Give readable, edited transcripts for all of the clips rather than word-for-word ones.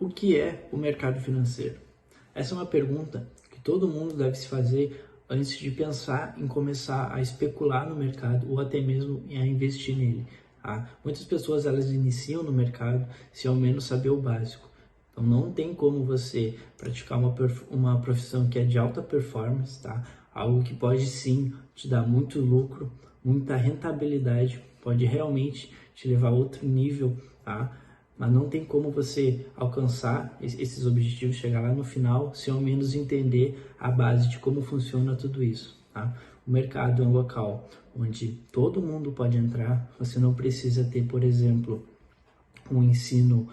O que é o mercado financeiro? Essa é uma pergunta que todo mundo deve se fazer antes de pensar em começar a especular no mercado ou até mesmo a investir nele. Tá? Muitas pessoas elas iniciam no mercado sem ao menos saber o básico. Então não tem como você praticar uma profissão que é de alta performance, tá? Algo que pode sim te dar muito lucro, muita rentabilidade, pode realmente te levar a outro nível, tá? Mas não tem como você alcançar esses objetivos, chegar lá no final, sem ao menos entender a base de como funciona tudo isso, tá? O mercado é um local onde todo mundo pode entrar, você não precisa ter, por exemplo, um ensino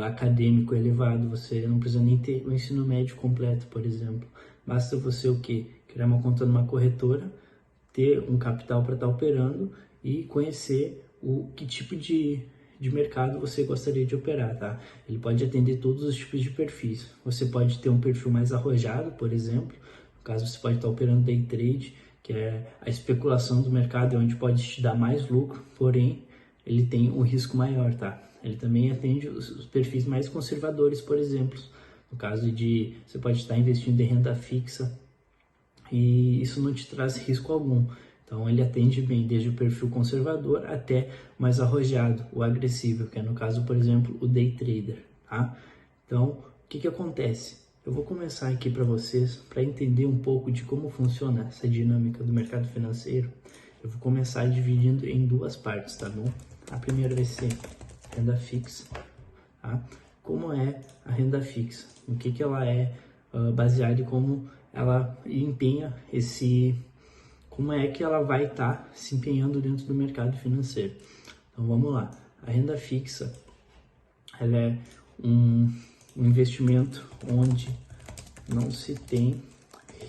acadêmico elevado, você não precisa nem ter o ensino médio completo, por exemplo. Basta você o quê? Criar uma conta numa corretora, ter um capital para estar operando e conhecer o que tipo de mercado você gostaria de operar, tá? Ele pode atender todos os tipos de perfis. Você pode ter um perfil mais arrojado, por exemplo. No caso, você pode estar operando day trade, que é a especulação do mercado, onde pode te dar mais lucro, porém, ele tem um risco maior, tá? Ele também atende os perfis mais conservadores, por exemplo. No caso de, você pode estar investindo em renda fixa e isso não te traz risco algum. Então ele atende bem desde o perfil conservador até mais arrojado, o agressivo, que é no caso, por exemplo, o day trader, tá? Então, o que acontece? Eu vou começar aqui para vocês, para entender um pouco de como funciona essa dinâmica do mercado financeiro. Eu vou começar dividindo em duas partes, tá bom? A primeira vai ser renda fixa, tá? Como é a renda fixa? O que ela é baseada em como ela empenha como é que ela vai estar se empenhando dentro do mercado financeiro. Então vamos lá, a renda fixa, ela é um investimento onde não se tem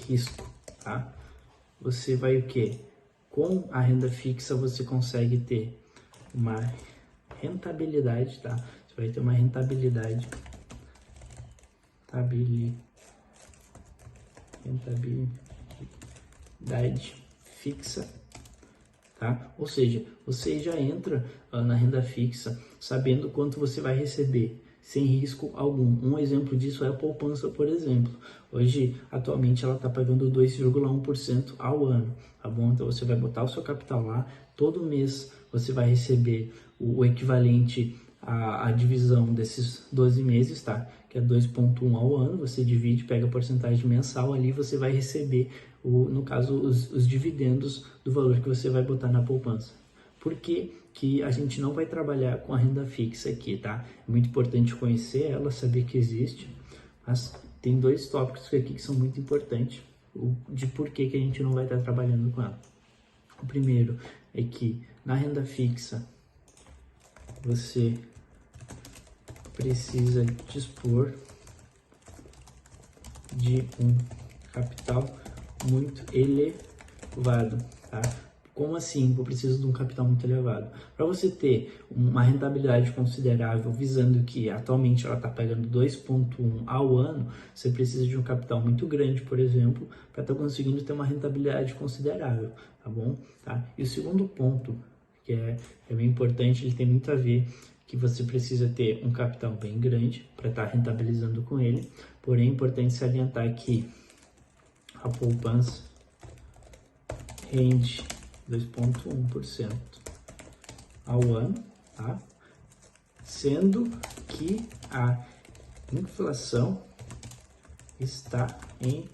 risco, tá? Você vai o quê? Com a renda fixa você consegue ter uma rentabilidade, tá? Você vai ter uma rentabilidade fixa, tá? Ou seja, você já entra na renda fixa sabendo quanto você vai receber, sem risco algum. Um exemplo disso é a poupança, por exemplo. Hoje, atualmente, ela está pagando 2,1% ao ano, tá bom? Então, você vai botar o seu capital lá, todo mês você vai receber o equivalente à divisão desses 12 meses, tá? Que é 2,1 ao ano, você divide, pega a porcentagem mensal ali, você vai receber, no caso, os dividendos do valor que você vai botar na poupança. Por que a gente não vai trabalhar com a renda fixa aqui, tá? É muito importante conhecer ela, saber que existe, mas tem dois tópicos aqui que são muito importantes de por que a gente não vai estar trabalhando com ela. O primeiro é que na renda fixa você precisa dispor de um capital muito elevado, tá? Como assim eu preciso de um capital muito elevado? Para você ter uma rentabilidade considerável, visando que atualmente ela está pagando 2,1 ao ano, você precisa de um capital muito grande, por exemplo, para estar conseguindo ter uma rentabilidade considerável, tá bom? Tá? E o segundo ponto, que é bem importante, ele tem muito a ver que você precisa ter um capital bem grande para estar rentabilizando com ele, porém é importante salientar que a poupança rende 2,1% ao ano, tá? Sendo que a inflação está em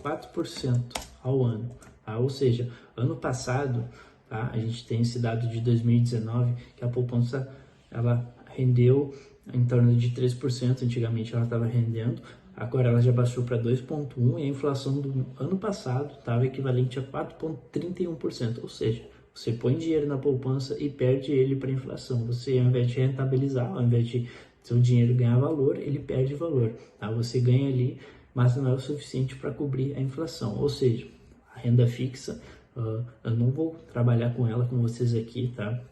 4% ao ano, tá? Ou seja, ano passado, tá? A gente tem esse dado de 2019 que a poupança ela rendeu em torno de 3%, antigamente ela estava rendendo, agora ela já baixou para 2,1% e a inflação do ano passado estava equivalente a 4,31%, ou seja, você põe dinheiro na poupança e perde ele para a inflação. Você, ao invés de rentabilizar, ao invés de seu dinheiro ganhar valor, ele perde valor, tá? Você ganha ali, mas não é o suficiente para cobrir a inflação, ou seja, a renda fixa, eu não vou trabalhar com ela com vocês aqui, tá?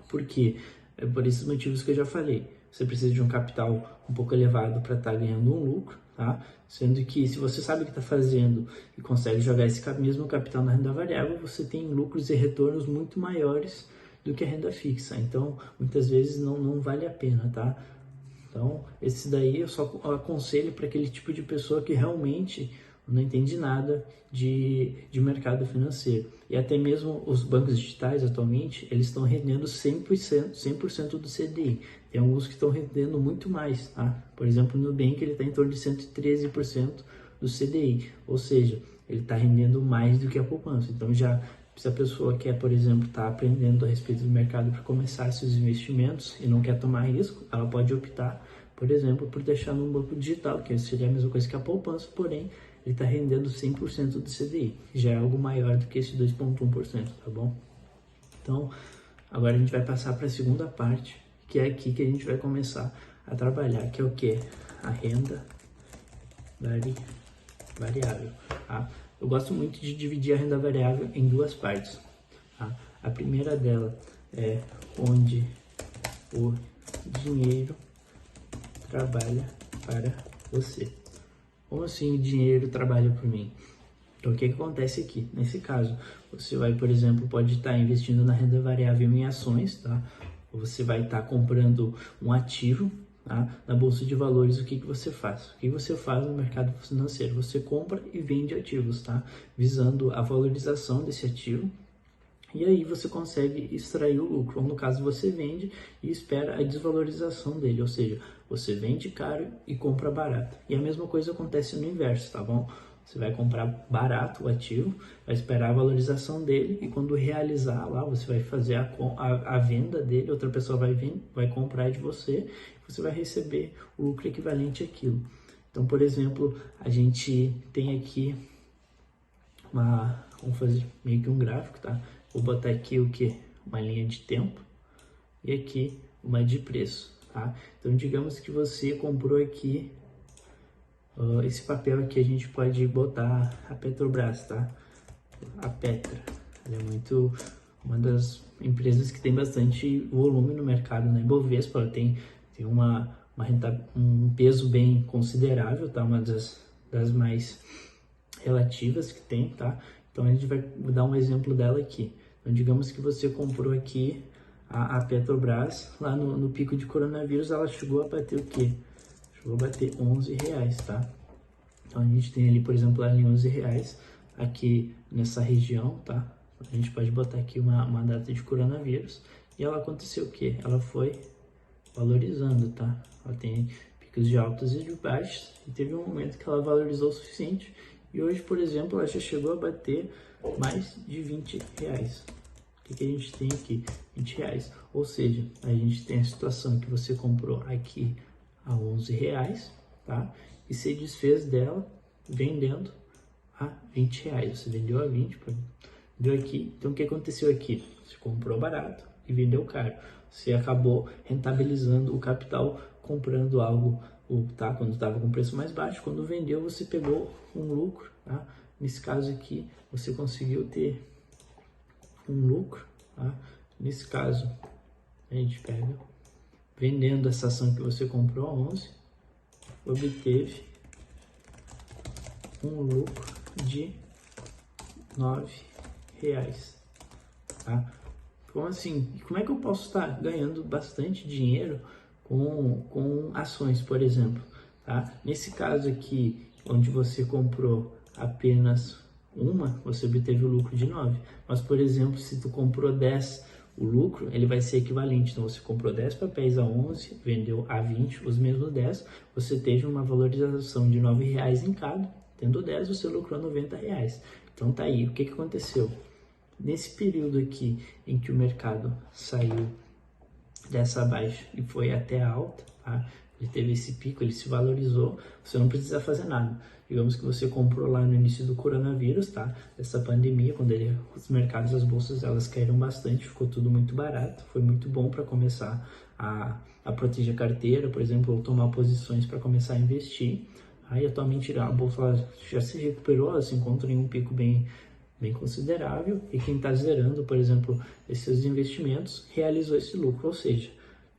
Porque é por esses motivos que eu já falei. Você precisa de um capital um pouco elevado para estar ganhando um lucro, tá? Sendo que se você sabe o que está fazendo e consegue jogar esse mesmo capital na renda variável, você tem lucros e retornos muito maiores do que a renda fixa. Então, muitas vezes não vale a pena, tá? Então, esse daí eu só aconselho para aquele tipo de pessoa que realmente não entende nada de mercado financeiro. E até mesmo os bancos digitais, atualmente, eles estão rendendo 100% do CDI. Tem alguns que estão rendendo muito mais, tá? Por exemplo, no Nubank, ele está em torno de 113% do CDI. Ou seja, ele está rendendo mais do que a poupança. Então, já se a pessoa quer, por exemplo, estar aprendendo a respeito do mercado para começar seus investimentos e não quer tomar risco, ela pode optar, por exemplo, por deixar no banco digital, que seria a mesma coisa que a poupança, porém, ele está rendendo 100% do CDI. Já é algo maior do que esse 2,1%, tá bom? Então, agora a gente vai passar para a segunda parte, que é aqui que a gente vai começar a trabalhar, que é o quê? A renda variável, tá? Eu gosto muito de dividir a renda variável em duas partes, tá? A primeira dela é onde o dinheiro trabalha para você. Como assim o dinheiro trabalha por mim? Então, o que acontece aqui? Nesse caso, você vai, por exemplo, pode estar investindo na renda variável em ações, tá? Ou você vai estar comprando um ativo, tá? Na bolsa de valores. O que você faz? O que você faz no mercado financeiro? Você compra e vende ativos, tá? Visando a valorização desse ativo. E aí você consegue extrair o lucro, ou no caso você vende e espera a desvalorização dele, ou seja, você vende caro e compra barato. E a mesma coisa acontece no inverso, tá bom? Você vai comprar barato o ativo, vai esperar a valorização dele e quando realizar lá, você vai fazer a venda dele, outra pessoa vai comprar de você, você vai receber o lucro equivalente àquilo. Então, por exemplo, a gente tem aqui vamos fazer meio que um gráfico, tá? Vou botar aqui o que? Uma linha de tempo e aqui uma de preço, tá? Então, digamos que você comprou aqui esse papel aqui, a gente pode botar a Petrobras, tá? A Petra, ela é uma das empresas que tem bastante volume no mercado, né? Bovespa, ela tem um peso bem considerável, tá? Uma das mais relativas que tem, tá? Então, a gente vai dar um exemplo dela aqui. Então, digamos que você comprou aqui a Petrobras, lá no pico de coronavírus, ela chegou a bater o quê? Chegou a bater R$11, tá? Então, a gente tem ali, por exemplo, ela em R$11 aqui nessa região, tá? A gente pode botar aqui uma data de coronavírus. E ela aconteceu o quê? Ela foi valorizando, tá? Ela tem picos de altos e de baixos, e teve um momento que ela valorizou o suficiente. E hoje, por exemplo, ela já chegou a bater mais de R$20. O que a gente tem aqui? R$20. Ou seja, a gente tem a situação que você comprou aqui a R$11, tá? E se desfez dela vendendo a R$20. Você vendeu a 20, vendeu aqui. Então, o que aconteceu aqui? Você comprou barato e vendeu caro. Você acabou rentabilizando o capital comprando algo, tá? Quando estava com preço mais baixo, quando vendeu você pegou um lucro, tá? Nesse caso aqui você conseguiu ter um lucro, tá? Nesse caso a gente pega vendendo essa ação que você comprou a 11, obteve um lucro de R$9, tá? Como assim? Como é que eu posso estar ganhando bastante dinheiro com ações, por exemplo, tá? Nesse caso aqui, onde você comprou apenas uma, você obteve o lucro de 9. Mas, por exemplo, se tu comprou 10, o lucro ele vai ser equivalente. Então, você comprou 10 papéis a 11, vendeu a 20, os mesmos 10, você teve uma valorização de R$9 em cada. Tendo 10, você lucrou R$90. Então, tá aí. O que aconteceu? Nesse período aqui em que o mercado saiu dessa baixa e foi até a alta, tá? Ele teve esse pico, ele se valorizou, você não precisa fazer nada. Digamos que você comprou lá no início do coronavírus, tá? Essa pandemia, quando os mercados, as bolsas, elas caíram bastante, ficou tudo muito barato, foi muito bom para começar a proteger a carteira, por exemplo, ou tomar posições para começar a investir. Aí, atualmente, a bolsa já se recuperou, ela se encontra em um pico bem considerável, e quem está zerando, por exemplo, esses investimentos, realizou esse lucro, ou seja,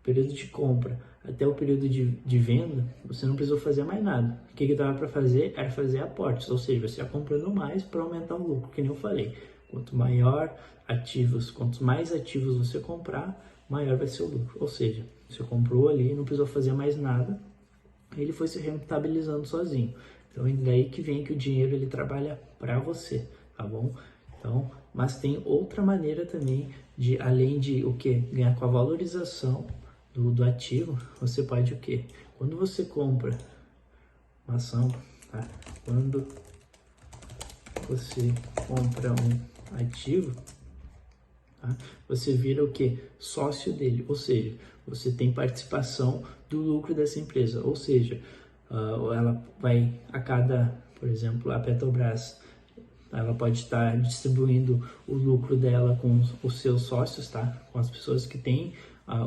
período de compra até o período de venda, você não precisou fazer mais nada. O que dava para fazer era fazer aportes, ou seja, você ia comprando mais para aumentar o lucro, que nem eu falei. Quanto mais ativos você comprar, maior vai ser o lucro. Ou seja, Você comprou ali, não precisou fazer mais nada, ele foi se rentabilizando sozinho. Então é daí que vem que o dinheiro ele trabalha para você, tá bom? Então, mas tem outra maneira também de, além de o que? Ganhar com a valorização do ativo, você pode o que? Quando você compra uma ação, tá? Quando você compra um ativo, tá? Você vira o que? Sócio dele, ou seja, você tem participação do lucro dessa empresa, ou seja, ela vai a cada, por exemplo, a Petrobras, ela pode estar distribuindo o lucro dela com os seus sócios, tá? Com as pessoas que têm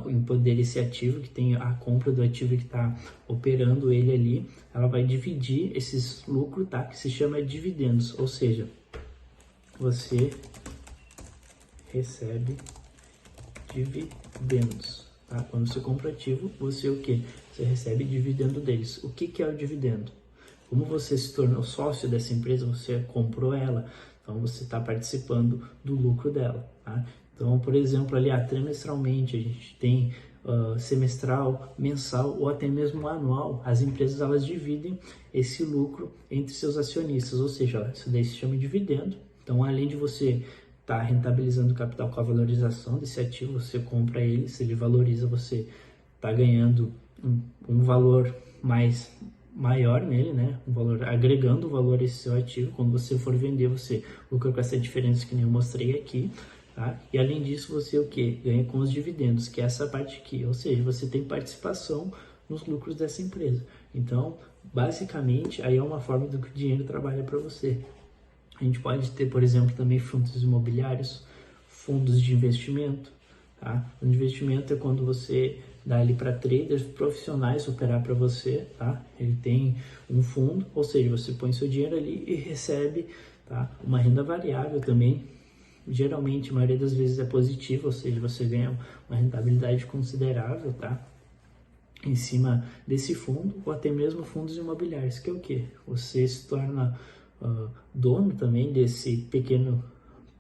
em poder esse ativo, que tem a compra do ativo que está operando ele ali, ela vai dividir esses lucros, tá? Que se chama dividendos, ou seja, você recebe dividendos, tá? Quando você compra ativo, você o que? Você recebe dividendo deles. O que é o dividendo? Como você se tornou sócio dessa empresa, você comprou ela, então você está participando do lucro dela, tá? Então, por exemplo, ali trimestralmente a gente tem semestral, mensal ou até mesmo anual, as empresas elas dividem esse lucro entre seus acionistas, ou seja, isso daí se chama de dividendo. Então, além de você estar rentabilizando o capital com a valorização desse ativo, você compra ele, se ele valoriza, você está ganhando um valor maior nele, né? Um valor, agregando valor a esse seu ativo. Quando você for vender, você lucra com essa diferença que nem eu mostrei aqui, tá? E além disso, você o que? Ganha com os dividendos, que é essa parte aqui. Ou seja, você tem participação nos lucros dessa empresa. Então, basicamente, aí é uma forma do que o dinheiro trabalha para você. A gente pode ter, por exemplo, também fundos imobiliários, fundos de investimento, tá? O investimento é quando você dá ali para traders profissionais operar para você, tá? Ele tem um fundo, ou seja, você põe seu dinheiro ali e recebe, tá? Uma renda variável também. Geralmente, a maioria das vezes é positiva, ou seja, você ganha uma rentabilidade considerável, tá? Em cima desse fundo, ou até mesmo fundos imobiliários, que é o que? Você se torna dono também desse pequeno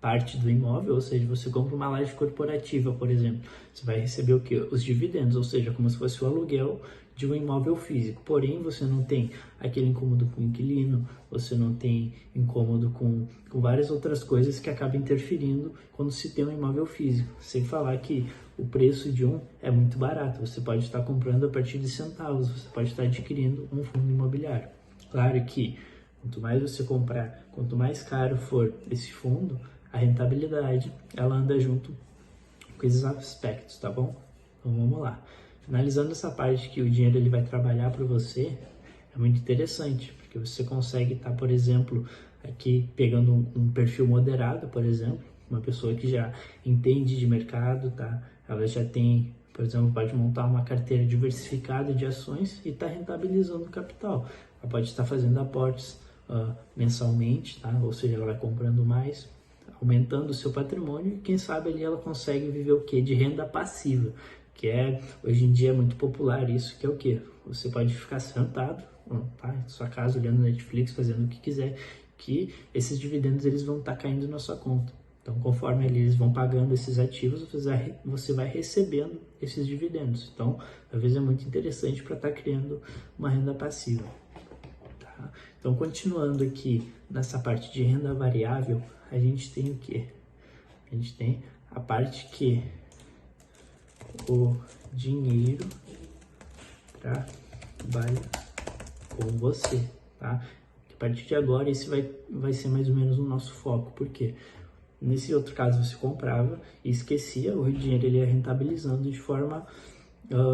parte do imóvel, ou seja, você compra uma laje corporativa, por exemplo, você vai receber o que? Os dividendos, ou seja, como se fosse o aluguel de um imóvel físico, porém você não tem aquele incômodo com o inquilino, você não tem incômodo com várias outras coisas que acabam interferindo quando se tem um imóvel físico, sem falar que o preço de um é muito barato, você pode estar comprando a partir de centavos, você pode estar adquirindo um fundo imobiliário. Claro que quanto mais você comprar, quanto mais caro for esse fundo, a rentabilidade, ela anda junto com esses aspectos, tá bom? Então vamos lá. Finalizando essa parte que o dinheiro ele vai trabalhar para você, é muito interessante, porque você consegue estar, por exemplo, aqui pegando um perfil moderado, por exemplo, uma pessoa que já entende de mercado, tá? Ela já tem, por exemplo, pode montar uma carteira diversificada de ações e está rentabilizando o capital. Ela pode estar fazendo aportes mensalmente, tá? Ou seja, ela vai comprando mais, aumentando o seu patrimônio e quem sabe ali ela consegue viver o que? De renda passiva, que é, hoje em dia é muito popular isso, que é o que? Você pode ficar sentado, tá? Em sua casa, olhando Netflix, fazendo o que quiser, que esses dividendos eles vão estar caindo na sua conta. Então, conforme eles vão pagando esses ativos, você vai recebendo esses dividendos. Então, talvez é muito interessante para estar criando uma renda passiva. Tá? Então, continuando aqui nessa parte de renda variável, a gente tem o que? A gente tem a parte que o dinheiro trabalha com você, tá? A partir de agora, esse vai ser mais ou menos o nosso foco, porque nesse outro caso você comprava e esquecia, o dinheiro ele ia rentabilizando de forma,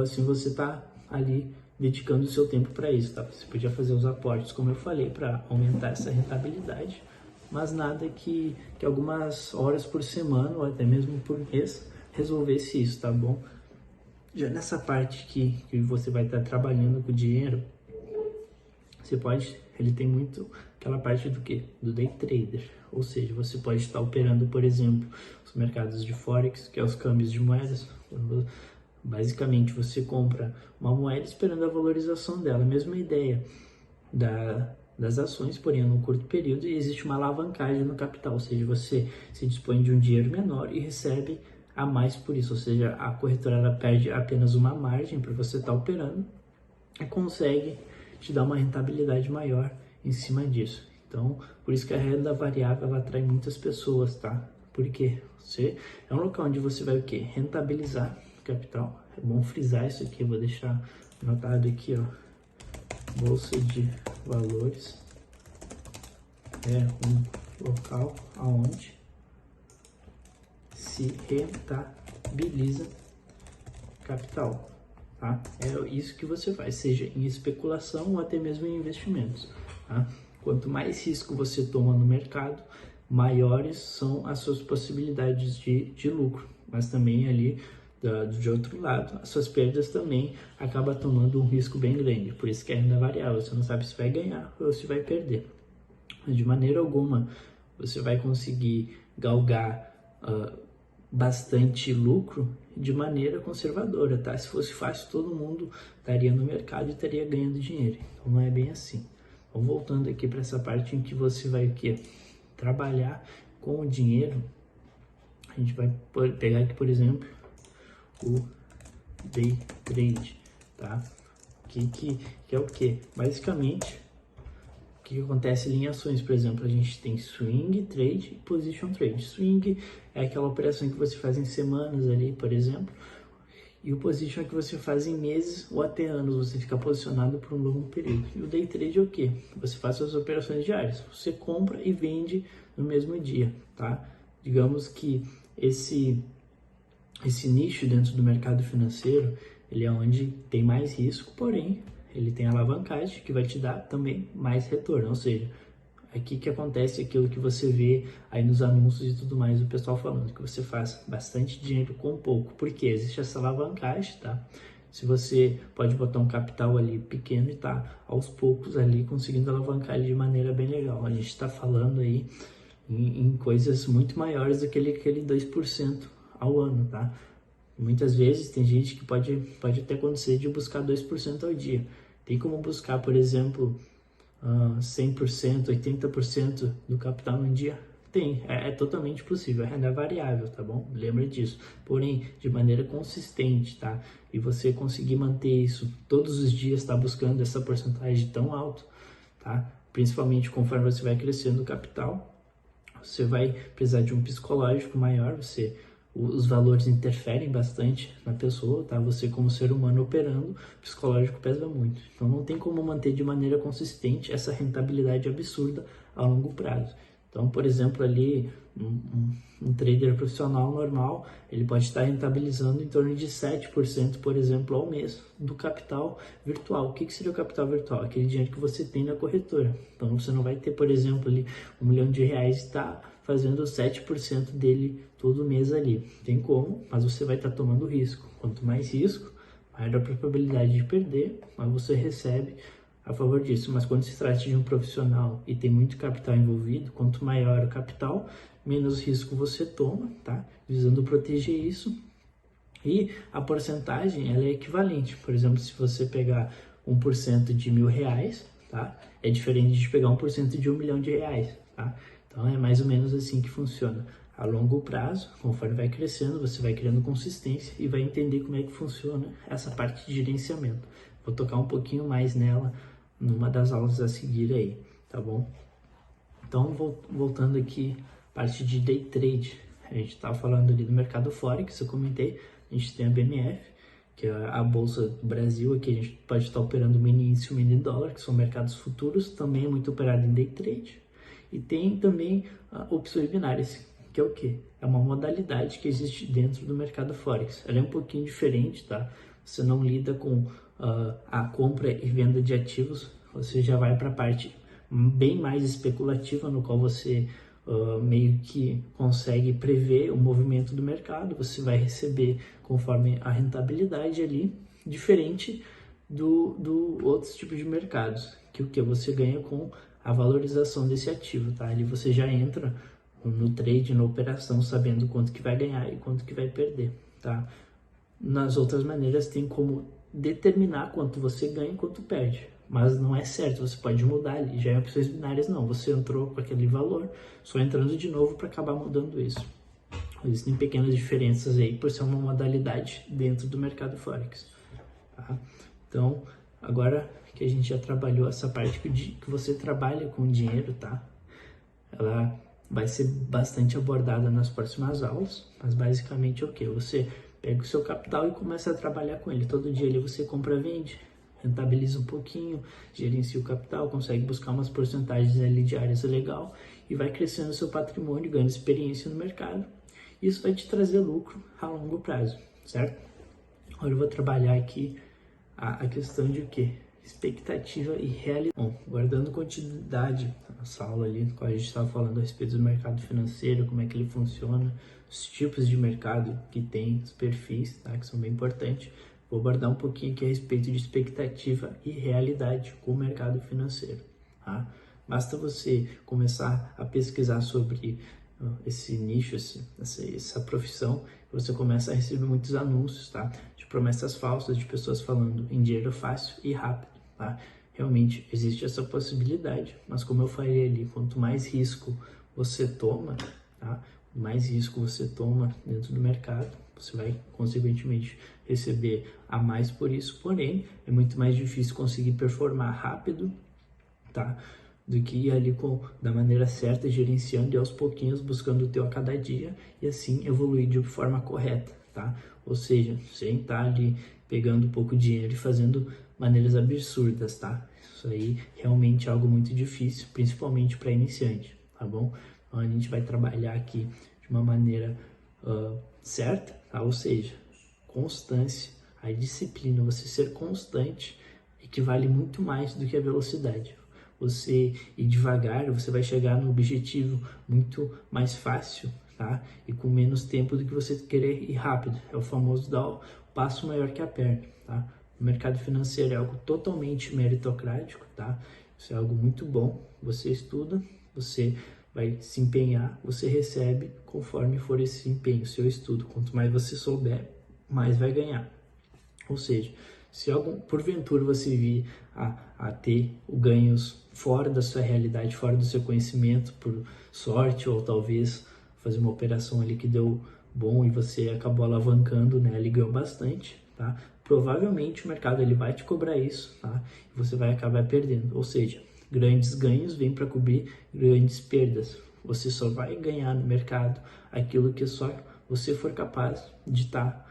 se você tá ali dedicando o seu tempo para isso, tá? Você podia fazer os aportes, como eu falei, para aumentar essa rentabilidade, mas nada que algumas horas por semana ou até mesmo por mês resolvesse isso, tá bom? Já nessa parte que você vai estar trabalhando com o dinheiro, ele tem muito aquela parte do que? Do day trader, ou seja, você pode estar operando, por exemplo, os mercados de Forex, que é os câmbios de moedas. Basicamente, você compra uma moeda esperando a valorização dela, mesma ideia das ações, porém no curto período, e existe uma alavancagem no capital, ou seja, você se dispõe de um dinheiro menor e recebe a mais por isso, ou seja, a corretora ela perde apenas uma margem para você estar operando e consegue te dar uma rentabilidade maior em cima disso. Então, por isso que a renda variável ela atrai muitas pessoas, tá? Porque você é um local onde você vai o quê? Rentabilizar capital. É bom frisar isso aqui, eu vou deixar anotado aqui, ó. Bolsa de valores é um local onde se rentabiliza capital, tá? É isso que você faz, seja em especulação ou até mesmo em investimentos, tá? Quanto mais risco você toma no mercado, maiores são as suas possibilidades de lucro, mas também ali de outro lado, as suas perdas também acabam tomando um risco bem grande, por isso que é renda variável, você não sabe se vai ganhar ou se vai perder. Mas de maneira alguma você vai conseguir galgar bastante lucro de maneira conservadora, tá? Se fosse fácil, todo mundo estaria no mercado e estaria ganhando dinheiro. Então não é bem assim. Então, voltando aqui para essa parte em que você vai o quê? Trabalhar com o dinheiro, a gente vai pegar aqui, por exemplo, o day trade, tá? Que é o que? Basicamente, o que acontece em ações, por exemplo, a gente tem swing trade e position trade. Swing é aquela operação que você faz em semanas ali, por exemplo, e o position é que você faz em meses ou até anos, você fica posicionado por um longo período. E o day trade é o que? Você faz suas operações diárias, você compra e vende no mesmo dia, tá? Digamos que esse nicho dentro do mercado financeiro, ele é onde tem mais risco, porém, ele tem alavancagem que vai te dar também mais retorno, ou seja, aqui que acontece aquilo que você vê aí nos anúncios e tudo mais, o pessoal falando que você faz bastante dinheiro com pouco, porque existe essa alavancagem, tá? Se você pode botar um capital ali pequeno e tá aos poucos ali conseguindo alavancar ele de maneira bem legal. A gente está falando aí em coisas muito maiores do que aquele 2% ao ano, tá? Muitas vezes tem gente que pode até acontecer de buscar 2% ao dia. Tem como buscar, por exemplo, 100%, 80% do capital no dia? Tem, é totalmente possível, a renda é variável, tá bom? Lembra disso. Porém, de maneira consistente, tá? E você conseguir manter isso todos os dias, tá buscando essa porcentagem tão alta, tá? Principalmente conforme você vai crescendo o capital, você vai precisar de um psicológico maior, os valores interferem bastante na pessoa, tá? Você como ser humano operando, o psicológico pesa muito. Então não tem como manter de maneira consistente essa rentabilidade absurda a longo prazo. Então, por exemplo, ali um trader profissional normal, ele pode estar rentabilizando em torno de 7%, por exemplo, ao mês do capital virtual. O que seria o capital virtual? Aquele dinheiro que você tem na corretora. Então você não vai ter, por exemplo, ali R$1 milhão e está fazendo 7% dele todo mês ali. Tem como, mas você vai estar tomando risco. Quanto mais risco, maior a probabilidade de perder, mas você recebe a favor disso. Mas quando se trata de um profissional e tem muito capital envolvido, quanto maior o capital, menos risco você toma, tá? Visando proteger isso. E a porcentagem, ela é equivalente. Por exemplo, se você pegar 1% de R$1.000, tá? É diferente de pegar 1% de R$1 milhão, tá? Então é mais ou menos assim que funciona. A longo prazo, conforme vai crescendo, você vai criando consistência e vai entender como é que funciona essa parte de gerenciamento. Vou tocar um pouquinho mais nela numa das aulas a seguir aí, tá bom? Então, voltando aqui, parte de day trade. A gente estava falando ali do mercado Forex, eu comentei, a gente tem a BMF, que é a Bolsa do Brasil, aqui a gente pode estar operando mini índice e mini dólar, que são mercados futuros, também é muito operado em day trade. E tem também opções binárias, que é o quê? É uma modalidade que existe dentro do mercado Forex. Ela é um pouquinho diferente, tá? Você não lida com a compra e venda de ativos, você já vai para a parte bem mais especulativa, no qual você meio que consegue prever o movimento do mercado, você vai receber conforme a rentabilidade ali, diferente do outros tipos de mercados, que o que você ganha com a valorização desse ativo, tá? Ali você já entra no trade, na operação, sabendo quanto que vai ganhar e quanto que vai perder, tá? Nas outras maneiras tem como determinar quanto você ganha e quanto perde, mas não é certo, você pode mudar ali. Já em opções binárias não, você entrou com aquele valor, só entrando de novo para acabar mudando isso. Existem pequenas diferenças aí por ser uma modalidade dentro do mercado Forex, tá? Então, agora que a gente já trabalhou essa parte que você trabalha com dinheiro, tá? Ela vai ser bastante abordada nas próximas aulas, mas basicamente é o que? Você pega o seu capital e começa a trabalhar com ele. Todo dia ali você compra, vende, rentabiliza um pouquinho, gerencia o capital, consegue buscar umas porcentagens ali diárias legal e vai crescendo o seu patrimônio, ganhando experiência no mercado. Isso vai te trazer lucro a longo prazo, certo? Agora eu vou trabalhar aqui a questão de o quê? Expectativa e realidade. Bom, guardando continuidade nessa aula ali, qual a gente estava falando a respeito do mercado financeiro, como é que ele funciona, os tipos de mercado que tem, os perfis, tá, que são bem importantes. Vou abordar um pouquinho aqui a respeito de expectativa e realidade com o mercado financeiro, tá? Basta você começar a pesquisar sobre esse nicho, essa profissão, você começa a receber muitos anúncios, tá? De promessas falsas, de pessoas falando em dinheiro fácil e rápido, tá? Realmente existe essa possibilidade, mas como eu falei ali, quanto mais risco você toma, tá? Mais risco você toma dentro do mercado, você vai consequentemente receber a mais por isso, porém é muito mais difícil conseguir performar rápido, tá? Do que ir ali da maneira certa, gerenciando e aos pouquinhos buscando o teu a cada dia e assim evoluir de forma correta, tá? Ou seja, sem estar ali pegando pouco dinheiro e fazendo maneiras absurdas, tá? Isso aí realmente é algo muito difícil, principalmente para iniciante, tá bom? Então a gente vai trabalhar aqui de uma maneira certa, tá? Ou seja, constância, a disciplina, você ser constante equivale muito mais do que a velocidade. Você ir devagar, você vai chegar no objetivo muito mais fácil, tá? E com menos tempo do que você querer ir rápido. É o famoso dar o passo maior que a perna, tá? O mercado financeiro é algo totalmente meritocrático, tá? Isso é algo muito bom. Você estuda, você vai se empenhar, você recebe conforme for esse empenho, seu estudo. Quanto mais você souber, mais vai ganhar. Ou seja, se porventura você vir a ter ganhos fora da sua realidade, fora do seu conhecimento, por sorte, ou talvez fazer uma operação ali que deu bom e você acabou alavancando, né, ele ganhou bastante, tá? Provavelmente o mercado ele vai te cobrar isso, tá? E você vai acabar perdendo. Ou seja, grandes ganhos vêm para cobrir grandes perdas. Você só vai ganhar no mercado aquilo que só você for capaz de estar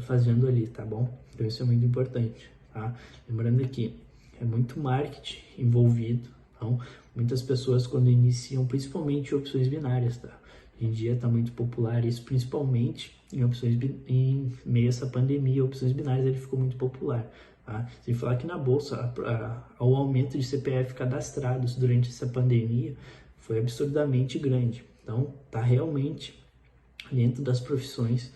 fazendo ali, tá bom? Então isso é muito importante, tá? Lembrando que é muito marketing envolvido, então muitas pessoas quando iniciam, principalmente opções binárias, tá? Hoje em dia está muito popular isso, principalmente em meio a essa pandemia, opções binárias ele ficou muito popular, tá? Sem falar que na bolsa, o aumento de CPF cadastrados durante essa pandemia foi absurdamente grande, então tá realmente dentro das profissões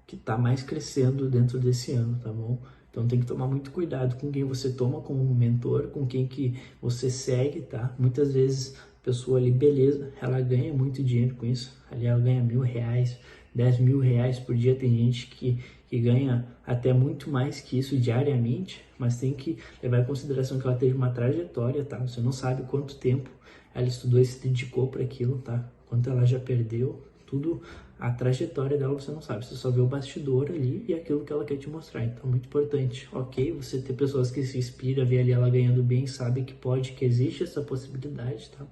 que está mais crescendo dentro desse ano, tá bom? Então tem que tomar muito cuidado com quem você toma como mentor, com quem que você segue, tá? Muitas vezes a pessoa ali, beleza, ela ganha muito dinheiro com isso, ali ela ganha R$1.000, R$10.000 por dia, tem gente que ganha até muito mais que isso diariamente, mas tem que levar em consideração que ela teve uma trajetória, tá? Você não sabe quanto tempo ela estudou e se dedicou para aquilo, tá? Quanto ela já perdeu, tudo, a trajetória dela você não sabe, você só vê o bastidor ali e aquilo que ela quer te mostrar. Então, muito importante, ok, você ter pessoas que se inspiram, ver ali ela ganhando bem, sabe que pode, que existe essa possibilidade, tá?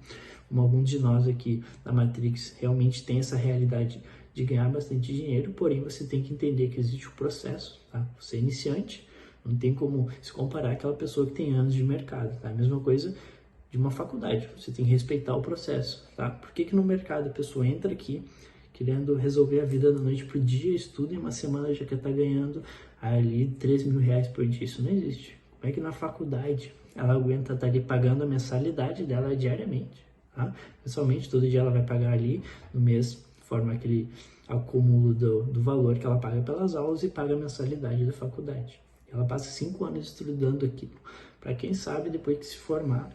Como alguns de nós aqui da Matrix realmente tem essa realidade de ganhar bastante dinheiro, porém você tem que entender que existe o processo, tá? Você é iniciante, não tem como se comparar àquela pessoa que tem anos de mercado, tá? A mesma coisa de uma faculdade, você tem que respeitar o processo, tá? Por que no mercado a pessoa entra aqui querendo resolver a vida da noite pro dia, estuda em uma semana já quer estar ganhando ali R$3.000 por dia? Isso não existe. Como é que na faculdade ela aguenta estar ali pagando a mensalidade dela diariamente, tá? Pessoalmente, todo dia ela vai pagar ali no mês, forma aquele acúmulo do valor que ela paga pelas aulas e paga a mensalidade da faculdade. Ela passa 5 anos estudando aquilo, para quem sabe depois que se formar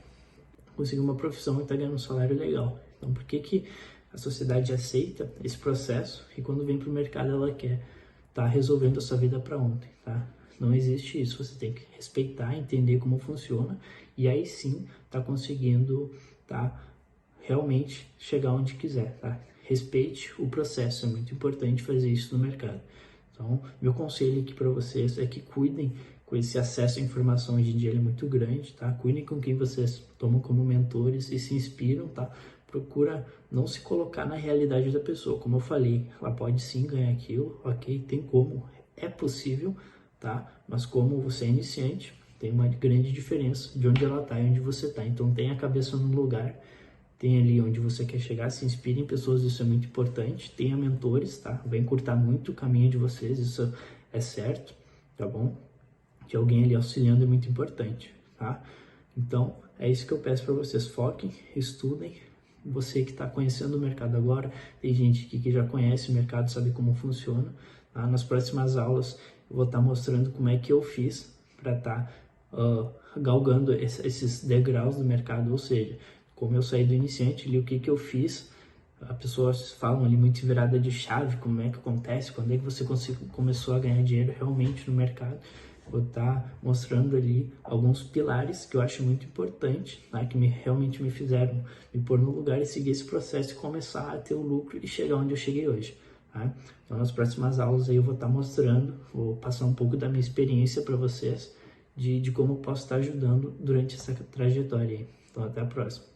conseguir uma profissão e estar ganhando um salário legal. Então, por que a sociedade aceita esse processo e quando vem para o mercado ela quer estar resolvendo a sua vida para ontem, tá? Não existe isso, você tem que respeitar, entender como funciona e aí sim tá conseguindo, tá, realmente chegar onde quiser, tá? respeite o processo, é muito importante fazer isso no mercado. Então, meu conselho aqui para vocês é que cuidem com esse acesso à informação. Hoje em dia ele é muito grande, tá? Cuidem com quem vocês tomam como mentores e se inspiram, tá? Procura não se colocar na realidade da pessoa. Como eu falei, ela pode sim ganhar aquilo, ok? Tem como, é possível, tá? Mas como você é iniciante, tem uma grande diferença de onde ela está e onde você está. Então, tenha a cabeça no lugar, tem ali onde você quer chegar, se inspire em pessoas, isso é muito importante. Tenha mentores, tá? Vai encurtar muito o caminho de vocês, isso é certo, tá bom? De alguém ali auxiliando é muito importante, tá? Então, é isso que eu peço para vocês. Foquem, estudem. Você que está conhecendo o mercado agora, tem gente aqui que já conhece o mercado, sabe como funciona, tá? Nas próximas aulas eu vou estar mostrando como é que eu fiz para estar galgando esses degraus do mercado, ou seja, como eu saí do iniciante ali, o que eu fiz. As pessoas falam ali muito virada de chave, como é que acontece, quando é que você começou a ganhar dinheiro realmente no mercado. Vou estar mostrando ali alguns pilares que eu acho muito importante, tá? Que realmente me fizeram me pôr no lugar e seguir esse processo e começar a ter o lucro e chegar onde eu cheguei hoje. Tá? Então, nas próximas aulas aí eu vou estar mostrando, vou passar um pouco da minha experiência para vocês, de como eu posso estar ajudando durante essa trajetória aí. Então, até a próxima.